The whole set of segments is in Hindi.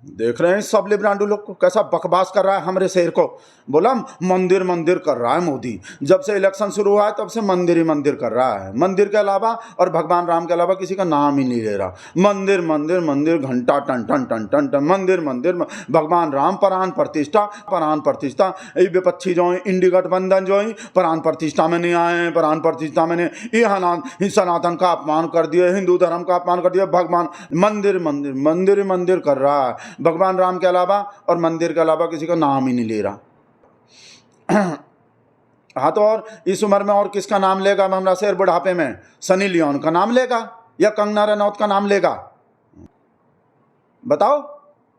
देख रहे हैं सब लिब्रांडू लोग को कैसा बकवास कर रहा है हमारे शेर को। बोला मंदिर मंदिर कर रहा है मोदी, जब से इलेक्शन शुरू हुआ है तब से मंदिर ही मंदिर कर रहा है। मंदिर के अलावा और भगवान राम के अलावा किसी का नाम ही नहीं ले रहा। मंदिर मंदिर मंदिर घंटा टन टन टन टन टन मंदिर मंदिर भगवान राम प्राण प्रतिष्ठा ये विपक्षी जो इंडी गठबंधन जो प्राण प्रतिष्ठा में नहीं आए, प्राण प्रतिष्ठा में नहीं, सनातन का अपमान कर दिए, हिंदू धर्म का अपमान कर दिया। भगवान मंदिर मंदिर मंदिर ही मंदिर कर रहा है, भगवान राम के अलावा और मंदिर के अलावा किसी का नाम ही नहीं ले रहा। हाँ तो और इस उम्र में और किसका नाम लेगा हमारा शेर बुढ़ापे में? सनी लियोन का नाम लेगा या कंगना रनौत का नाम लेगा? बताओ।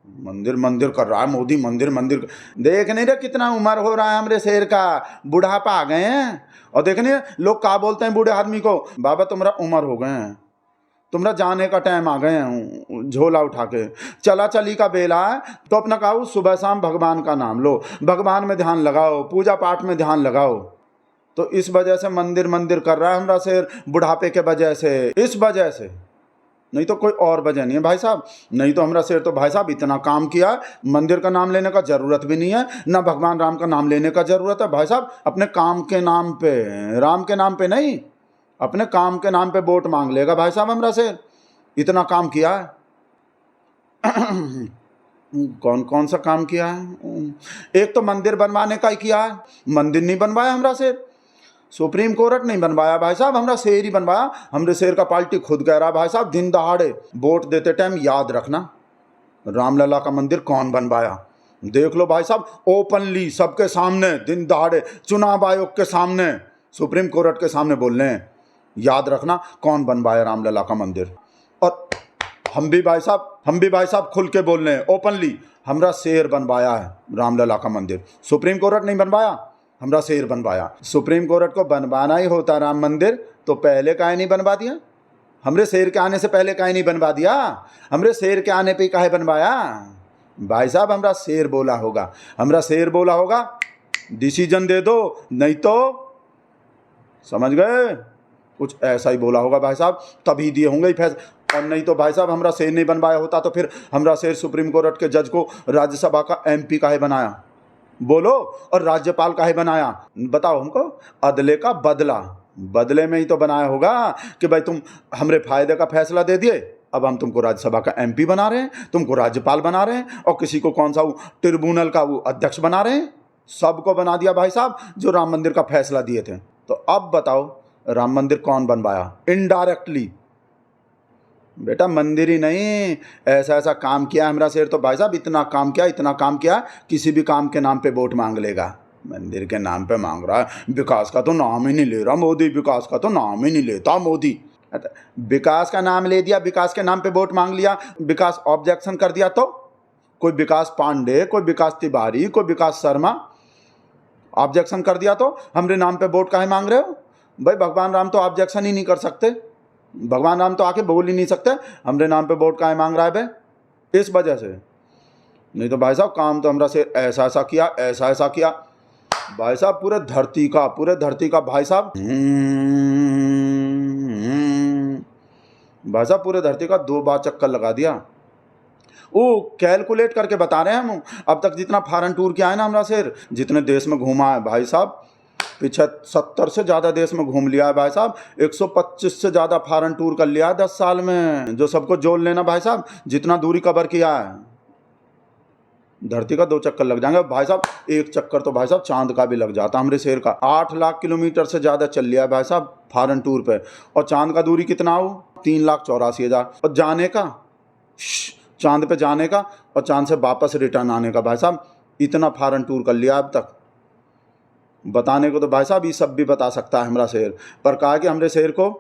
मंदिर मंदिर कर रहा है मोदी, मंदिर मंदिर। देख नहीं रहे कितना उम्र हो रहा है हमारे शेर का, बुढ़ापा आ गए हैं। और देख नहीं लोग क्या बोलते हैं बूढ़े आदमी को, बाबा तुम्हारा उम्र हो गए हैं, तुम्हारा जाने का टाइम आ गए हैं, झोला उठा के चला चली का बेला है। तो अपना कहो सुबह शाम भगवान का नाम लो, भगवान में ध्यान लगाओ, पूजा पाठ में ध्यान लगाओ। तो इस वजह से मंदिर मंदिर कर रहा है हमारा शेर, बुढ़ापे के वजह से, इस वजह से, नहीं तो कोई और वजह नहीं है भाई साहब। नहीं तो हमारा शेर तो भाई साहब इतना काम किया, मंदिर का नाम लेने का जरूरत भी नहीं है, ना भगवान राम का नाम लेने का जरूरत है। भाई साहब अपने काम के नाम पे, राम के नाम पे नहीं, अपने काम के नाम पे वोट मांग लेगा भाई साहब हमारा शेर, इतना काम किया है। कौन कौन सा काम किया है? एक तो मंदिर बनवाने का ही किया है, मंदिर नहीं बनवाया हमारा शेर, सुप्रीम कोर्ट नहीं बनवाया भाई साहब, हमारा शेर ही बनवाया। हमारे शेर का पार्टी खुद कह रहा भाई साहब दिन दहाड़े वोट देते टाइम याद रखना रामलला का मंदिर कौन बनवाया। देख लो भाई साहब ओपनली सबके सामने, दिन दहाड़े चुनाव आयोग के सामने, सुप्रीम कोर्ट के सामने बोल रहे हैं याद रखना कौन बनवाया रामलला का मंदिर। और हम भी भाई साहब खुल के बोल रहे हैं ओपनली, हमारा शेर बनवाया है रामलला का मंदिर, सुप्रीम कोर्ट नहीं बनवाया, हमारा शेर बनवाया। सुप्रीम कोर्ट को बनवाना ही होता राम मंदिर तो पहले काहे नहीं बनवा दिया? हमरे शेर के आने से पहले काहे नहीं बनवा दिया? हमरे शेर के आने पे काहे बनवाया? भाई साहब हमारा शेर बोला होगा, हमारा शेर बोला होगा डिसीजन दे दो, नहीं तो समझ गए कुछ ऐसा ही बोला होगा भाई साहब, तभी दिए होंगे फैसला। और नहीं तो भाई साहब हमारा शेर नहीं बनवाया होता तो फिर हमारा शेर सुप्रीम कोर्ट के जज को राज्यसभा का MP काहे बनाया बोलो, और राज्यपाल काहे बनाया बताओ हमको? अदले का बदला, बदले में ही तो बनाया होगा कि भाई तुम हमरे फायदे का फैसला दे दिए, अब हम तुमको राज्यसभा का MP बना रहे हैं, तुमको राज्यपाल बना रहे हैं, और किसी को कौन सा वो ट्रिब्यूनल का वो अध्यक्ष बना रहे हैं। सबको बना दिया भाई साहब जो राम मंदिर का फैसला दिए थे। तो अब बताओ राम मंदिर कौन बनवाया? इनडायरेक्टली बेटा, मंदिर ही नहीं ऐसा ऐसा काम किया हमारा शेर तो भाई साहब, इतना काम किया, किसी भी काम के नाम पे वोट मांग लेगा, मंदिर के नाम पे मांग रहा है। विकास का तो नाम ही नहीं ले रहा मोदी, विकास का तो नाम ही नहीं लेता मोदी। विकास का नाम ले दिया, विकास के नाम पे वोट मांग लिया, विकास ऑब्जेक्शन कर दिया तो कोई विकास पांडे, कोई विकास तिवारी, कोई विकास शर्मा ऑब्जेक्शन कर दिया तो हमरे नाम पे वोट काहे मांग रहे हो? भाई भगवान राम तो ऑब्जेक्शन ही नहीं कर सकते, भगवान राम तो आके बोल ही नहीं सकते, हमरे नाम पे वोट काहे मांग रहा है बे? इस वजह से। नहीं तो भाई साहब काम तो हमरा से ऐसा ऐसा किया भाई साहब, पूरे धरती का भाई साहब पूरे धरती का 2 बार चक्कर लगा दिया। वो कैलकुलेट करके बता रहे हैं हम, अब तक जितना फॉरेन टूर किया है ना हमारा शेर, जितने देश में घूमा है भाई साहब, पीछे 70 से ज़्यादा देश में घूम लिया है भाई साहब, 125 से ज़्यादा फॉरेन टूर कर लिया है 10 साल में। जो सबको जोड़ लेना भाई साहब, जितना दूरी कवर किया है, धरती का 2 चक्कर लग जाएंगे भाई साहब। 1 चक्कर तो भाई साहब चांद का भी लग जाता हमारे शेर का। 8 लाख किलोमीटर से ज़्यादा चल लिया है भाई साहब फॉरेन टूर पे, और चांद का दूरी कितना हो? 3,84,000। और जाने का, चांद पे जाने का और चांद से वापस रिटर्न आने का भाई साहब, इतना फॉरेन टूर कर लिया अब तक। बताने को तो भाई साहब ये सब भी बता सकता है हमारा शेर, पर कहा कि हमारे शेर को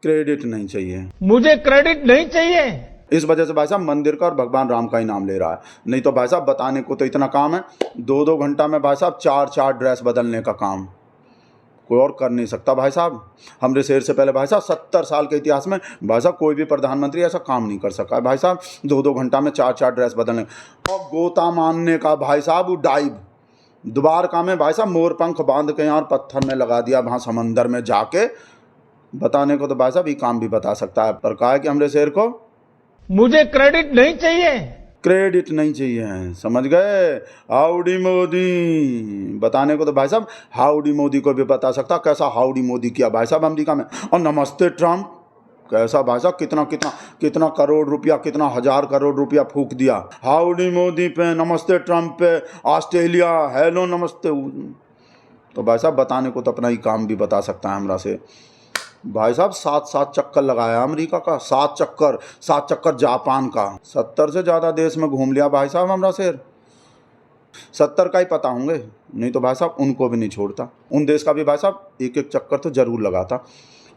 क्रेडिट नहीं चाहिए, मुझे क्रेडिट नहीं चाहिए। इस वजह से भाई साहब मंदिर का और भगवान राम का ही नाम ले रहा है। नहीं तो भाई साहब बताने को तो इतना काम है, 2-2 घंटा में भाई साहब 4-4 ड्रेस बदलने का काम कोई और कर नहीं सकता भाई साहब। हमारे शेर से पहले भाई साहब 70 साल के इतिहास में भाई साहब कोई भी प्रधानमंत्री ऐसा काम नहीं कर सका भाई साहब, 2-2 घंटा में 4-4 ड्रेस बदलने। और गोता मारने का भाई साहब डाइव, द्वारका में भाई साहब मोर पंख बांध के यहाँ पत्थर में लगा दिया, वहाँ समंदर में जाके। बताने को तो भाई साहब ये काम भी बता सकता है, पर कहा है कि हमारे शेर को मुझे क्रेडिट नहीं चाहिए। क्रेडिट नहीं चाहिए, समझ गए। हाउडी मोदी बताने को तो भाई साहब हाउडी मोदी को भी बता सकता, कैसा हाउडी मोदी किया भाई साहब अमेरिका में। और नमस्ते ट्रम्प कैसा भाई साहब, कितना कितना कितना करोड़ रुपया, कितना हजार करोड़ रुपया फूंक दिया हाउडी मोदी पे, नमस्ते ट्रम्प पे। ऑस्ट्रेलिया हेलो नमस्ते। तो भाई साहब बताने को तो अपना ही काम भी बता सकता है हमरा से। भाई साहब 7 चक्कर लगाया अमेरिका का, 7 चक्कर जापान का, 70 से ज़्यादा देश में घूम लिया भाई साहब हमरा शेर। 70 का ही पता होंगे, नहीं तो भाई साहब उनको भी नहीं छोड़ता। उन देश का भी भाई साहब एक एक चक्कर तो जरूर लगाता।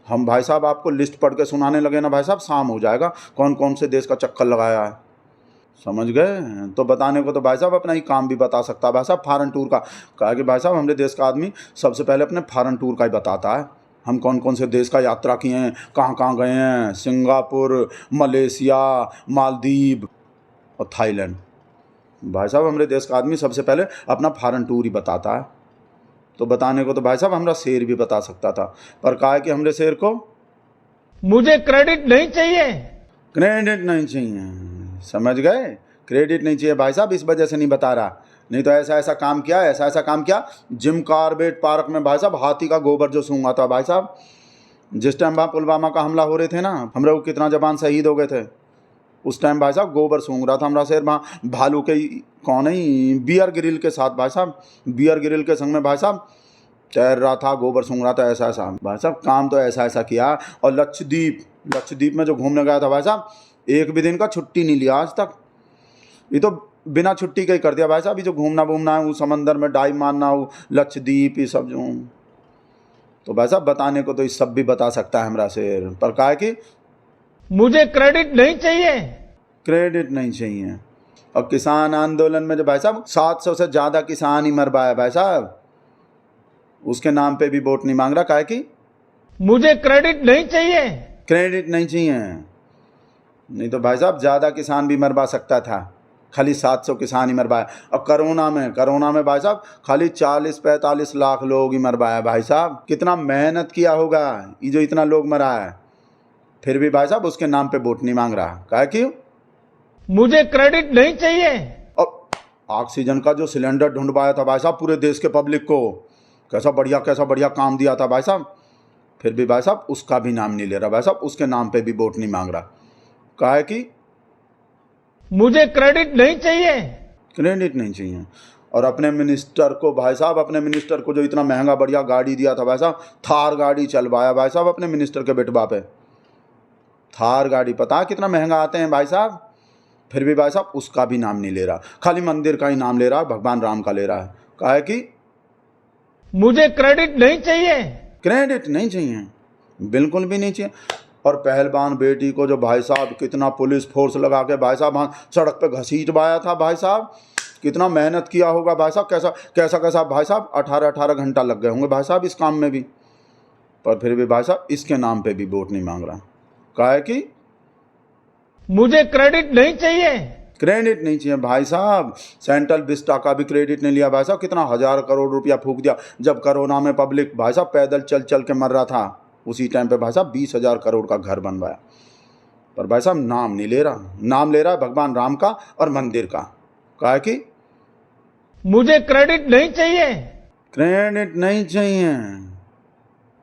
हम भाई साहब आपको लिस्ट पढ़ के सुनाने लगे ना भाई साहब, शाम हो जाएगा कौन कौन से देश का चक्कर लगाया है, समझ गए। तो बताने को तो भाई साहब अपना ही काम भी बता सकता है भाई साहब। फॉरेन टूर का कहा कि भाई साहब हमारे देश का आदमी सबसे पहले अपने फॉरेन टूर का ही बताता है, हम कौन कौन से देश का यात्रा किए हैं, कहाँ कहाँ गए हैं, सिंगापुर, मलेशिया, मालदीव और थाईलैंड। भाई साहब हमारे देश का आदमी सबसे पहले अपना फॉरेन टूर ही बताता है। तो बताने को तो भाई साहब हमारा शेर भी बता सकता था, पर कहा है कि हमारे शेर को मुझे क्रेडिट नहीं चाहिए। क्रेडिट नहीं चाहिए, समझ गए। क्रेडिट नहीं चाहिए भाई साहब, इस वजह से नहीं बता रहा, नहीं तो ऐसा ऐसा काम किया, ऐसा ऐसा काम किया। जिम कॉर्बेट पार्क में भाई साहब हाथी का गोबर जो सूंघा था भाई साहब, जिस टाइम वहाँ पुलवामा का हमला हो रहे थे ना, हमारे को कितना जवान शहीद हो गए थे, उस टाइम भाई साहब गोबर सूंघ रहा था हमारा शेर वहाँ भालू के कौन है बियर ग्रिल के साथ भाई साहब, बियर ग्रिल के संग में भाई साहब तैर रहा था, गोबर सूंघ रहा था, ऐसा ऐसा भाई साहब काम तो ऐसा ऐसा किया। और लक्षद्वीप में जो घूमने गया था भाई साहब, एक भी दिन का छुट्टी नहीं लिया आज तक। ये तो बिना छुट्टी का ही कर दिया भाई साहब। ये जो घूमना है वो समंदर में डाइव मारना हो, लक्षद्वीप ये सब जो, तो भाई साहब बताने को तो ये सब भी बता सकता है हमारा शेर, पर कहा है कि मुझे क्रेडिट नहीं चाहिए। क्रेडिट नहीं चाहिए। और किसान आंदोलन में जो भाई साहब 700 से ज़्यादा किसान ही मर पाया भाई साहब, उसके नाम पे भी वोट नहीं मांग रहा, कहा है कि मुझे क्रेडिट नहीं चाहिए। क्रेडिट नहीं चाहिए, नहीं तो भाई साहब ज़्यादा किसान भी मरवा सकता था, खाली 700 किसान ही मरवाया। और कोरोना में भाई साहब खाली 40-45 लाख लोग ही मरवाया भाई साहब। कितना मेहनत किया होगा ये जो इतना लोग मरा है, फिर भी भाई साहब उसके नाम पे वोट नहीं मांग रहा, कहा क्यों मुझे क्रेडिट नहीं चाहिए। और ऑक्सीजन का जो सिलेंडर ढूंढवाया था भाई साहब पूरे देश के पब्लिक को, कैसा बढ़िया काम दिया था भाई साहब, फिर भी भाई साहब उसका भी नाम नहीं ले रहा भाई साहब, उसके नाम पे भी वोट नहीं मांग रहा, कहा है कि मुझे क्रेडिट नहीं चाहिए। क्रेडिट नहीं चाहिए। और अपने मिनिस्टर को भाई साहब, अपने मिनिस्टर को जो इतना महंगा बढ़िया गाड़ी दिया था भाई साहब, थार गाड़ी चलवाया भाई साहब अपने मिनिस्टर के बेटवा पे, थार गाड़ी पता है कितना महंगा आते हैं भाई साहब, फिर भी भाई साहब उसका भी नाम नहीं ले रहा, खाली मंदिर का ही नाम ले रहा है, भगवान राम का ले रहा है, कहा है कि मुझे क्रेडिट नहीं चाहिए। क्रेडिट नहीं चाहिए, बिल्कुल भी नहीं चाहिए। और पहलवान बेटी को जो भाई साहब कितना पुलिस फोर्स लगा के भाई साहब वहाँ सड़क पे घसीटवाया था भाई साहब, कितना मेहनत किया होगा भाई साहब, कैसा भाई साहब 18 घंटा लग गए होंगे भाई साहब इस काम में भी, पर फिर भी भाई साहब इसके नाम पे भी वोट नहीं मांग रहा, कहा है कि मुझे क्रेडिट नहीं चाहिए। क्रेडिट नहीं चाहिए भाई साहब। सेंट्रल विस्टा का भी क्रेडिट नहीं लिया भाई साहब, कितना 1000 करोड़ रुपया फूंक दिया। जब कोरोना में पब्लिक भाई साहब पैदल चल के मर रहा था, उसी टाइम पे भाई साहब 20,000 करोड़ का घर बनवाया, पर भाई साहब नाम नहीं ले रहा, नाम ले रहा है भगवान राम का और मंदिर का, कहा है कि मुझे क्रेडिट नहीं चाहिए। क्रेडिट नहीं चाहिए,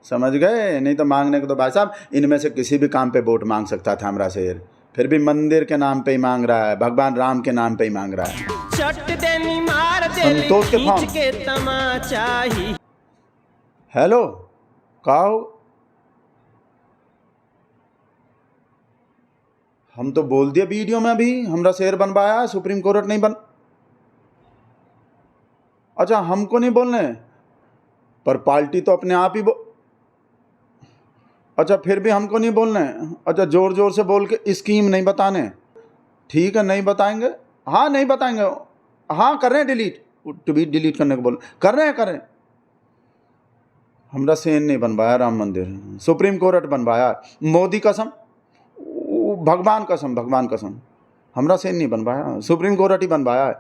समझ गए। नहीं तो मांगने को तो भाई साहब इनमें से किसी भी काम पे वोट मांग सकता था हमारा शेर, फिर भी मंदिर के नाम पे ही मांग रहा है, भगवान राम के नाम पे ही मांग रहा है। संतोष के फोन। हेलो काओ, हम तो बोल दिए वीडियो में अभी हमरा शेर बनवाया, सुप्रीम कोर्ट नहीं बन, अच्छा हमको नहीं बोलने, पर पार्टी तो अपने आप ही अच्छा फिर भी हमको नहीं बोलने, अच्छा जोर जोर से बोल के स्कीम नहीं बताने, ठीक है नहीं बताएंगे, हाँ नहीं बताएंगे, हाँ कर रहे हैं डिलीट, ट्वीट डिलीट करने को बोल कर रहे हैं। हमरा सेन नहीं बनवाया राम मंदिर, सुप्रीम कोर्ट बनवाया, मोदी कसम, भगवान कसम, हमरा सेन नहीं बनवाया, सुप्रीम कोर्ट ही बनवाया है।